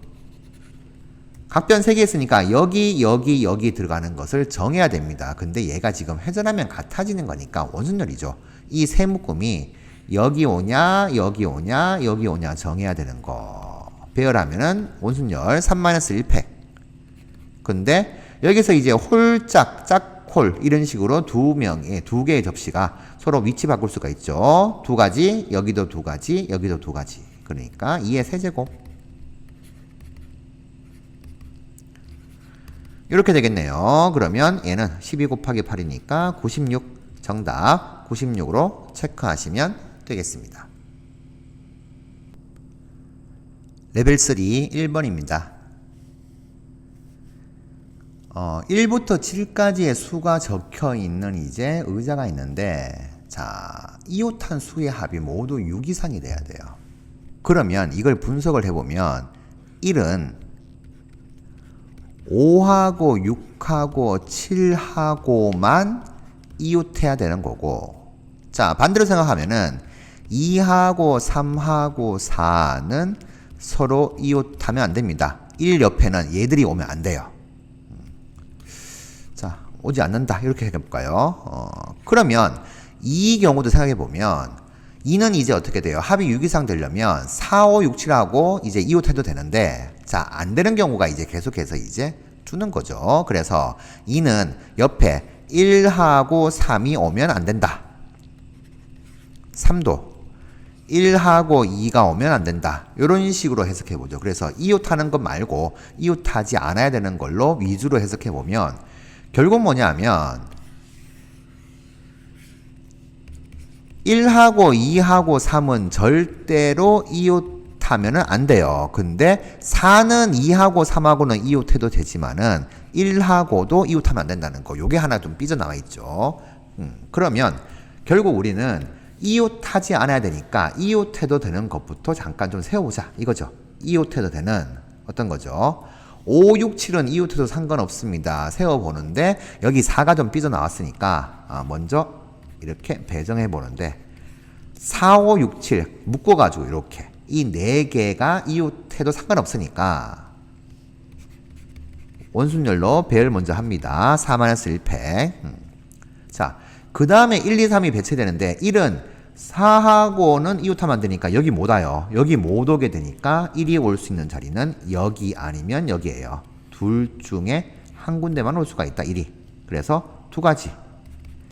각변 3개 있으니까 여기 들어가는 것을 정해야 됩니다. 근데 얘가 지금 회전하면 같아지는 거니까 원순열이죠. 이 세 묶음이 여기 오냐 정해야 되는 거. 배열하면은 원순열 3-1팩. 근데 여기서 이제 홀짝, 짝홀 이런 식으로 2개의 접시가 서로 위치 바꿀 수가 있죠. 2가지, 여기도 2가지, 여기도 2가지. 그러니까 2의 세제곱. 이렇게 되겠네요. 그러면 얘는 12 곱하기 8이니까 96 정답 96으로 체크하시면 되겠습니다. 레벨 3 1번입니다. 1부터 7까지의 수가 적혀 있는 이제 의자가 있는데 자, 이웃한 수의 합이 모두 6 이상이 돼야 돼요. 그러면 이걸 분석을 해보면 1은 5하고 6하고 7하고만 이웃해야 되는 거고 자 반대로 생각하면은 2하고 3하고 4는 서로 이웃하면 안 됩니다. 1 옆에는 얘들이 오면 안 돼요. 자 오지 않는다 이렇게 해볼까요? 그러면 이 경우도 생각해보면 2는 이제 어떻게 돼요? 합이 6 이상 되려면 4, 5, 6, 7하고 이제 이웃해도 되는데 자, 안 되는 경우가 이제 계속해서 이제 주는 거죠. 그래서 2는 옆에 1하고 3이 오면 안 된다. 3도 1하고 2가 오면 안 된다. 이런 식으로 해석해 보죠. 그래서 이웃하는 것 말고 이웃하지 않아야 되는 걸로 위주로 해석해 보면 결국 뭐냐면 1하고 2하고 3은 절대로 이웃하지 이웃하면은 안 돼요. 근데 4는 2하고 3하고는 이웃해도 되지만은 1하고도 이웃하면 안 된다는 거. 요게 하나 좀 삐져나와 있죠. 그러면 결국 우리는 이웃하지 않아야 되니까 이웃해도 되는 것부터 잠깐 좀 세워보자. 이거죠. 이웃해도 되는 어떤 거죠. 5, 6, 7은 이웃해도 상관없습니다. 세워보는데 여기 4가 좀 삐져나왔으니까 먼저 이렇게 배정해보는데 4, 5, 6, 7 묶어가지고 이렇게 이 4개가 이웃해도 상관없으니까 원순열로 배열 먼저 합니다. 4-1팩. 자, 그 다음에 1, 2, 3이 배치되는데 1은 4하고는 이웃하면 안 되니까 여기 못 와요. 여기 못 오게 되니까 1이 올 수 있는 자리는 여기 아니면 여기예요. 둘 중에 한 군데만 올 수가 있다. 1이. 그래서 두 가지.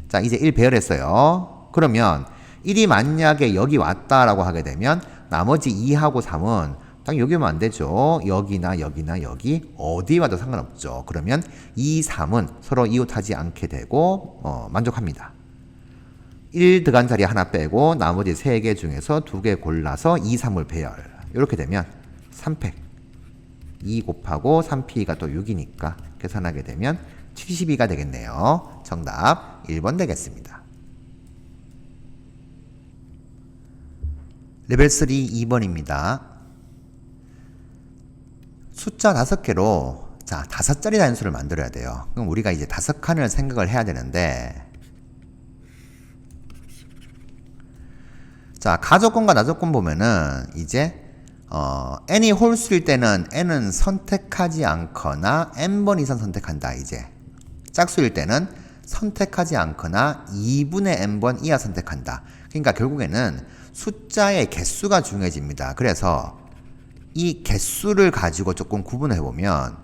자, 이제 1 배열했어요. 그러면 1이 만약에 여기 왔다라고 하게 되면 나머지 2하고 3은 딱 여기 오면 안 되죠. 여기나 여기나 여기 어디 와도 상관없죠. 그러면 2, 3은 서로 이웃하지 않게 되고 만족합니다. 1 들어간 자리 하나 빼고 나머지 3개 중에서 2개 골라서 2, 3을 배열. 이렇게 되면 3팩. 2 곱하고 3p가 또 6이니까 계산하게 되면 72가 되겠네요. 정답 1번 되겠습니다. 레벨 3 2번입니다. 숫자 5개로 자 5자리 단수를 만들어야 돼요. 그럼 우리가 이제 5칸을 생각을 해야 되는데 자 가족권과 나족권 보면은 이제 n이 홀수일 때는 n은 선택하지 않거나 n번 이상 선택한다. 이제 짝수일 때는 선택하지 않거나 2분의 n번 이하 선택한다. 그러니까 결국에는 숫자의 개수가 중요해집니다. 그래서 이 개수를 가지고 조금 구분해 보면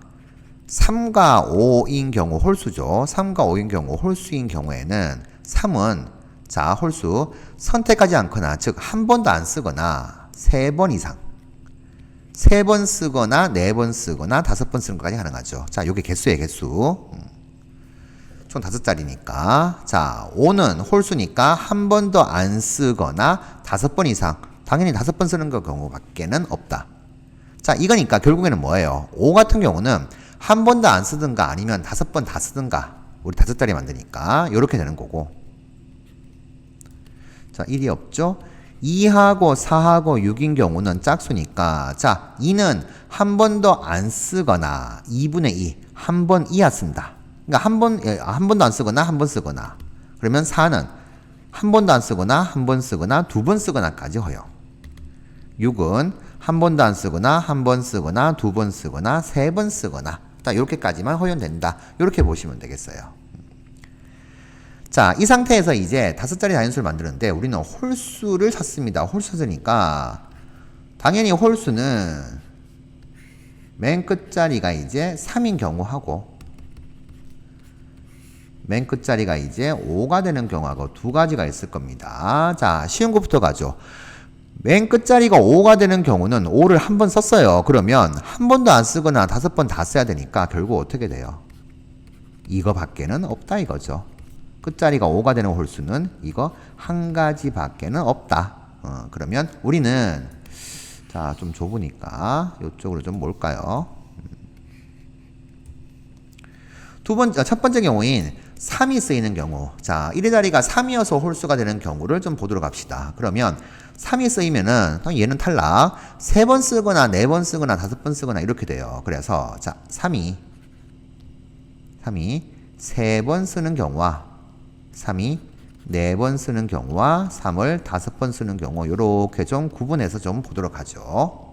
3과 5인 경우 홀수죠. 3과 5인 경우 홀수인 경우에는 3은 자 홀수 선택하지 않거나 즉 한 번도 안 쓰거나 3번 이상 3번 쓰거나 4번 쓰거나 5번 쓰는 것까지 가능하죠. 자 요게 개수예요. 개수. 총 5자리니까 자 5는 홀수니까 한 번도 안 쓰거나 5번 이상 당연히 5번 쓰는 거 경우밖에는 없다. 자 이거니까 결국에는 뭐예요? 5 같은 경우는 한 번도 안 쓰든가 아니면 5번 다 쓰든가 우리 5자리 만드니까 이렇게 되는 거고 자 1이 없죠? 2하고 4하고 6인 경우는 짝수니까 자 2는 한 번도 안 쓰거나 2분의 2 한 번 이하 쓴다. 그러니까 한 번도 안 쓰거나 한 번 쓰거나 그러면 4는 한 번도 안 쓰거나 한 번 쓰거나 2번 쓰거나까지 허용. 6은 한 번도 안 쓰거나 한 번 쓰거나 2번 쓰거나 3번 쓰거나 딱 이렇게까지만 허용된다. 이렇게 보시면 되겠어요. 자, 이 상태에서 이제 5자리 단위수를 만드는데 우리는 홀수를 찾습니다. 홀수니까 당연히 홀수는 맨 끝자리가 이제 3인 경우하고 맨 끝자리가 이제 5가 되는 경우하고 두 가지가 있을 겁니다. 자, 쉬운 것부터 가죠. 맨 끝자리가 5가 되는 경우는 5를 한 번 썼어요. 그러면 한 번도 안 쓰거나 5번 다 써야 되니까 결국 어떻게 돼요? 이거밖에는 없다 이거죠. 끝자리가 5가 되는 홀수는 이거 한 가지 밖에는 없다. 그러면 우리는 자, 좀 좁으니까 이쪽으로 좀 몰까요? 첫 번째 경우인 3이 쓰이는 경우. 자, 1의 자리가 3이어서 홀수가 되는 경우를 좀 보도록 합시다. 그러면 3이 쓰이면은 얘는 탈락. 3번 쓰거나 4번 쓰거나 5번 쓰거나 이렇게 돼요. 그래서 자, 3이 3번 쓰는 경우와 3이 4번 쓰는 경우와 3을 5번 쓰는 경우 이렇게 좀 구분해서 좀 보도록 하죠.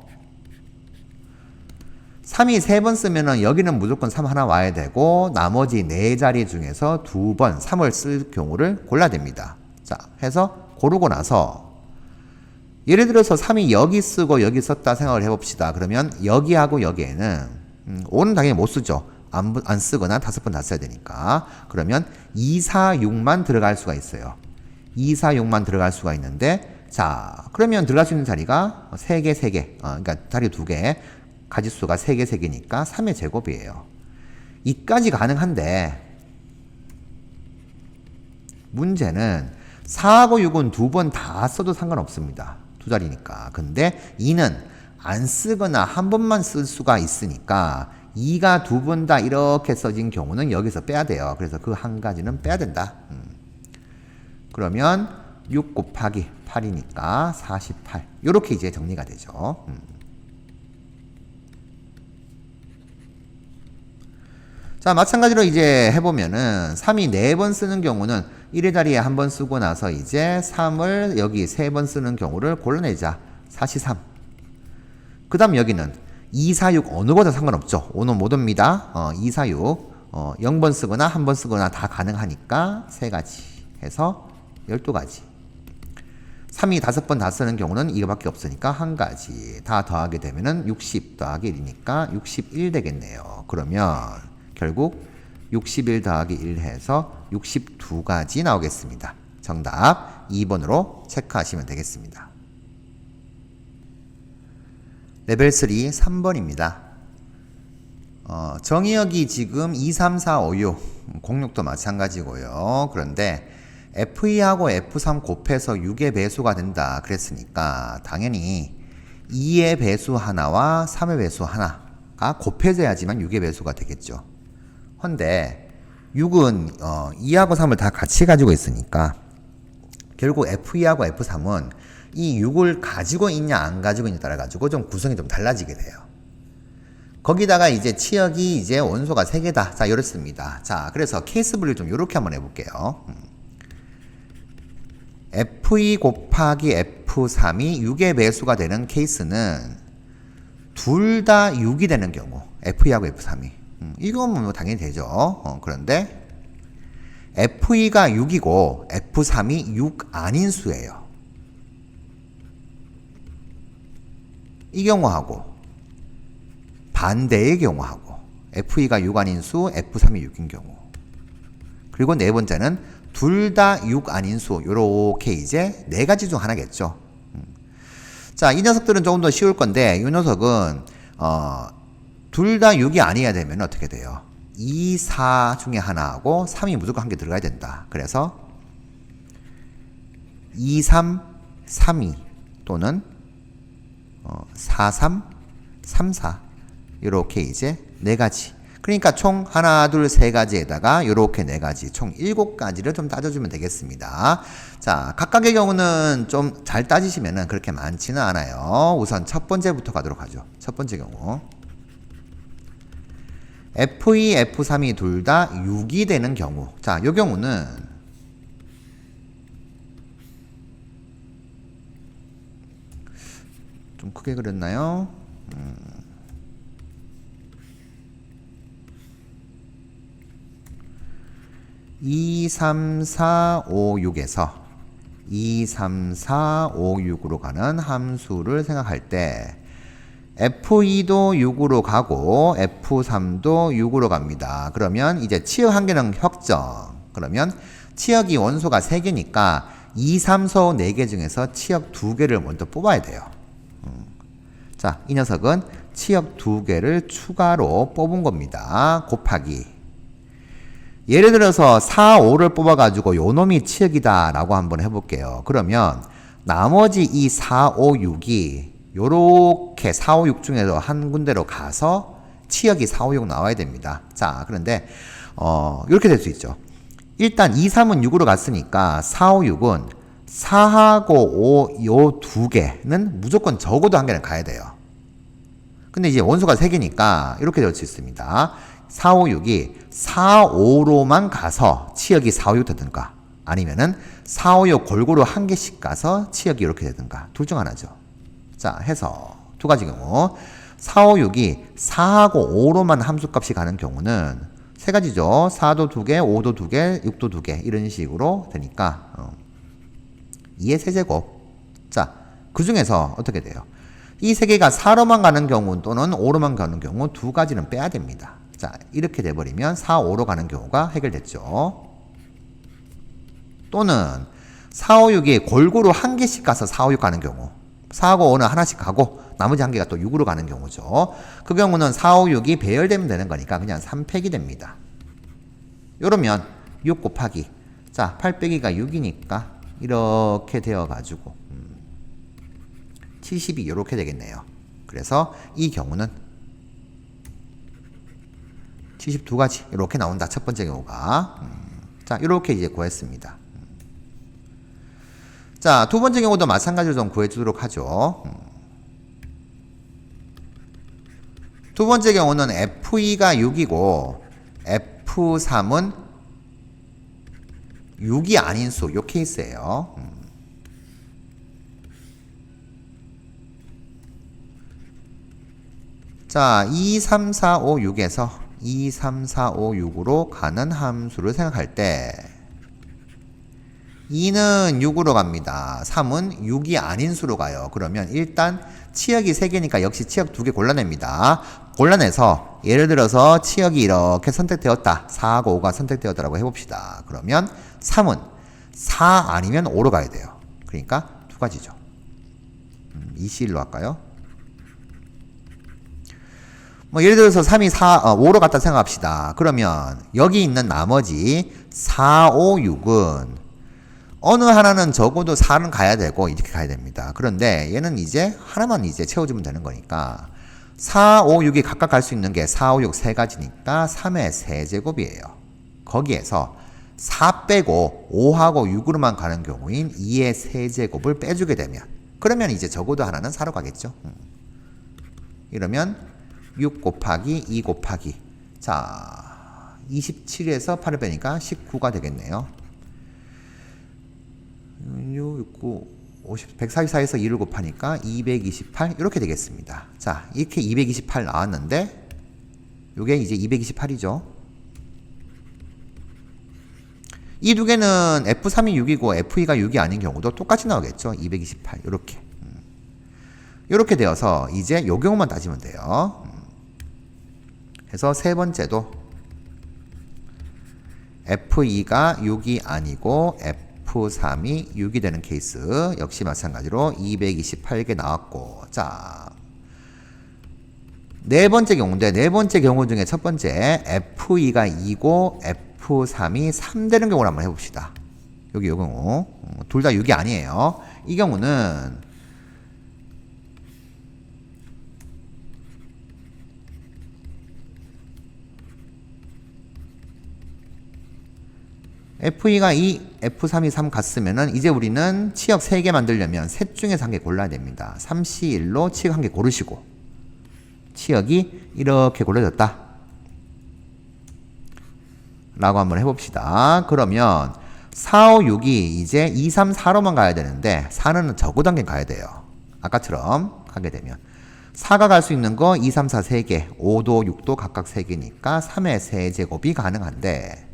3이 3번 쓰면은 여기는 무조건 3 하나 와야 되고 나머지 4자리 중에서 2번 3을 쓸 경우를 골라야 됩니다. 자, 해서 고르고 나서 예를 들어서 3이 여기 쓰고 여기 썼다 생각을 해봅시다. 그러면 여기하고 여기에는 5는 당연히 못 쓰죠. 안 쓰거나 5번 다 써야 되니까. 그러면 2, 4, 6만 들어갈 수가 있어요. 2, 4, 6만 들어갈 수가 있는데 자 그러면 들어갈 수 있는 자리가 3개, 3개 그러니까 자리 2개 가지수가 3개, 3개니까 3의 제곱이에요. 이까지 가능한데 문제는 4하고 6은 2번 다 써도 상관없습니다. 두 자리니까. 근데 2는 안 쓰거나 한 번만 쓸 수가 있으니까 2가 두 번 다 이렇게 써진 경우는 여기서 빼야 돼요. 그래서 그 한 가지는 빼야 된다. 그러면 6 곱하기 8이니까 48. 이렇게 이제 정리가 되죠. 자, 마찬가지로 이제 해보면은 3이 4번 쓰는 경우는 1의 자리에 한 번 쓰고 나서 이제 3을 여기 3번 쓰는 경우를 골라내자. 4시3. 그 다음 여기는 2, 4, 6 어느 거다 상관없죠. 5는 못 옵니다. 2, 4, 6 0번 쓰거나 한 번 쓰거나 다 가능하니까 3가지 해서 12가지. 3이 5번 다 쓰는 경우는 이거밖에 없으니까 한 가지. 다 더하게 되면은 60 더하기 1이니까 61 되겠네요. 그러면 결국 61 더하기 1 해서 62가지 나오겠습니다. 정답 2번으로 체크하시면 되겠습니다. 레벨 3 3번입니다. 정의역이 지금 2, 3, 4, 5, 6 공육도 마찬가지고요. 그런데 F2하고 F3 곱해서 6의 배수가 된다 그랬으니까 당연히 2의 배수 하나와 3의 배수 하나가 곱해져야지만 6의 배수가 되겠죠. 헌데 6은 2하고 3을 다 같이 가지고 있으니까 결국 F2하고 F3은 이 6을 가지고 있냐 안 가지고 있냐에 따라 가지고 좀 구성이 좀 달라지게 돼요. 거기다가 이제 치역이 이제 원소가 3개다. 자, 이렇습니다. 자, 그래서 케이스 분류 좀 이렇게 한번 해볼게요. F2 곱하기 F3이 6의 배수가 되는 케이스는 둘 다 6이 되는 경우 F2하고 F3이 이건 뭐 당연히 되죠. 그런데 F2가 6이고 F3이 6 아닌 수예요. 이 경우하고 반대의 경우하고 F2가 6 아닌 수, F3이 6인 경우. 그리고 네 번째는 둘 다 6 아닌 수. 요렇게 이제 네 가지 중 하나겠죠. 자, 이 녀석들은 조금 더 쉬울 건데 이 녀석은 둘 다 6이 아니어야 되면 어떻게 돼요? 2, 4 중에 하나하고 3이 무조건 한 개 들어가야 된다. 그래서 2, 3, 3, 2 또는 4, 3, 3, 4 이렇게 이제 네 가지. 그러니까 총 하나, 둘, 세 가지에다가 이렇게 네 가지, 총 7가지를 좀 따져주면 되겠습니다. 자, 각각의 경우는 좀 잘 따지시면은 그렇게 많지는 않아요. 우선 첫 번째부터 가도록 하죠. 첫 번째 경우. F2, F3이 둘 다 6이 되는 경우. 자, 이 경우는 좀 크게 그렸나요? 2, 3, 4, 5, 6에서 2, 3, 4, 5, 6으로 가는 함수를 생각할 때 F2도 6으로 가고 F3도 6으로 갑니다. 그러면 이제 치역 한 개는 확정. 그러면 치역이 원소가 3개니까 2, 3, 4, 5, 4개 중에서 치역 2개를 먼저 뽑아야 돼요. 자, 이 녀석은 치역 2개를 추가로 뽑은 겁니다. 곱하기. 예를 들어서 4, 5를 뽑아가지고 요 놈이 치역이다 라고 한번 해볼게요. 그러면 나머지 이 4, 5, 6이 요렇게 4, 5, 6 중에서 한 군데로 가서 치역이 4, 5, 6 나와야 됩니다. 자, 그런데 이렇게 될 수 있죠. 일단 2, 3은 6으로 갔으니까 4, 5, 6은 4하고 5 요 두 개는 무조건 적어도 한 개는 가야 돼요. 근데 이제 원소가 3개니까 이렇게 될 수 있습니다. 4, 5, 6이 4, 5로만 가서 치역이 4, 5, 6 되든가 아니면은 4, 5, 6 골고루 한 개씩 가서 치역이 이렇게 되든가 둘 중 하나죠. 자, 해서 두 가지 경우 4, 5, 6이 4하고 5로만 함수값이 가는 경우는 세 가지죠. 4도 2개, 5도 2개, 6도 2개 이런 식으로 되니까 2의 세제곱. 자, 그 중에서 어떻게 돼요? 이 세 개가 4로만 가는 경우 또는 5로만 가는 경우 두 가지는 빼야 됩니다. 자, 이렇게 돼버리면 4, 5로 가는 경우가 해결됐죠. 또는 4, 5, 6이 골고루 한 개씩 가서 4, 5, 6 가는 경우 4하고 5는 하나씩 가고 나머지 한 개가 또 6으로 가는 경우죠. 그 경우는 4, 5, 6이 배열되면 되는 거니까 그냥 3팩이 됩니다. 요러면 6 곱하기 자, 8 빼기가 6이니까 이렇게 되어가지고 70이 이렇게 되겠네요. 그래서 이 경우는 72가지 이렇게 나온다. 첫 번째 경우가. 자, 이렇게 이제 구했습니다. 자, 두 번째 경우도 마찬가지로 좀 구해주도록 하죠. 두 번째 경우는 F2가 6이고 F3은 6이 아닌 수, 요 케이스예요. 자, 2, 3, 4, 5, 6에서 2, 3, 4, 5, 6으로 가는 함수를 생각할 때 2는 6으로 갑니다. 3은 6이 아닌 수로 가요. 그러면 일단 치역이 3개니까 역시 치역 2개 골라냅니다. 골라내서 예를 들어서 치역이 이렇게 선택되었다. 4하고 5가 선택되었다라고 해봅시다. 그러면 3은 4 아니면 5로 가야 돼요. 그러니까 두 가지죠. EC1로 할까요? 뭐 예를 들어서 3이 5로 갔다 생각합시다. 그러면 여기 있는 나머지 4, 5, 6은 어느 하나는 적어도 4는 가야 되고 이렇게 가야 됩니다. 그런데 얘는 이제 하나만 이제 채워주면 되는 거니까 4, 5, 6이 각각 갈 수 있는 게 4, 5, 6 세 가지니까 3의 세제곱이에요. 거기에서 4 빼고 5하고 6으로만 가는 경우인 2의 세제곱을 빼주게 되면 그러면 이제 적어도 하나는 4로 가겠죠. 이러면 6 곱하기 2 곱하기 자 27에서 8을 빼니까 19가 되겠네요. 6, 9, 50, 144에서 2를 곱하니까 228 이렇게 되겠습니다. 자 이렇게 228 나왔는데 요게 이제 228이죠. 이 두 개는 F3이 6이고 F2가 6이 아닌 경우도 똑같이 나오겠죠. 228 이렇게 이렇게 되어서 이제 요 경우만 따지면 돼요. 그래서 세 번째도 F2가 6이 아니고 F3이 6이 되는 케이스 역시 마찬가지로 228개 나왔고 자 네 번째 경우인데 네 번째 경우 중에 첫 번째 F2가 2고 F3이 3 되는 경우를 한번 해봅시다. 여기 요 경우 둘 다 6이 아니에요. 이 경우는 F2가 2, F3이 3 갔으면은 이제 우리는 치역 3개 만들려면 셋 중에서 한 개 골라야 됩니다. 3C1로 치역 한 개 고르시고 치역이 이렇게 골라졌다 라고 한번 해봅시다. 그러면 4, 5, 6이 이제 2, 3, 4로만 가야 되는데 4는 적어도 한 개 가야 돼요. 아까처럼 가게 되면 4가 갈 수 있는 거 2, 3, 4 3개 5도 6도 각각 3개니까 3의 세제곱이 가능한데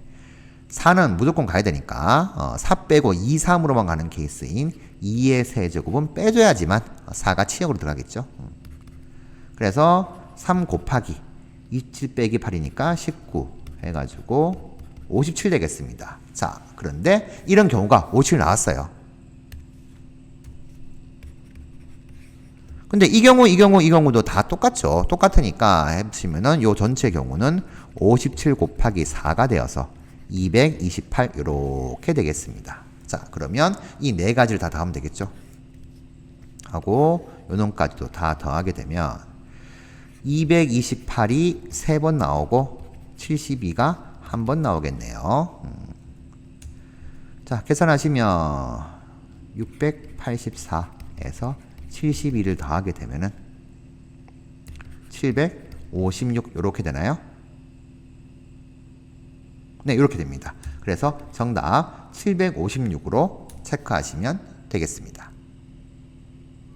4는 무조건 가야 되니까 4 빼고 2, 3으로만 가는 케이스인 2의 세제곱은 빼줘야지만 4가 치역으로 들어가겠죠. 그래서 3 곱하기 27 빼기 8이니까 19 해가지고 57 되겠습니다. 자, 그런데 이런 경우가 57 나왔어요. 근데 이 경우도 다 똑같죠. 똑같으니까 해보시면은 요 전체 경우는 57 곱하기 4가 되어서 228 이렇게 되겠습니다. 자, 그러면 이 네 가지를 다 더하면 되겠죠. 하고 요 놈까지도 다 더하게 되면 228이 3번 나오고 72가 한 번 나오겠네요. 자, 계산하시면 684에서 72를 더하게 되면은 756 이렇게 되나요? 네, 이렇게 됩니다. 그래서 정답 756으로 체크하시면 되겠습니다.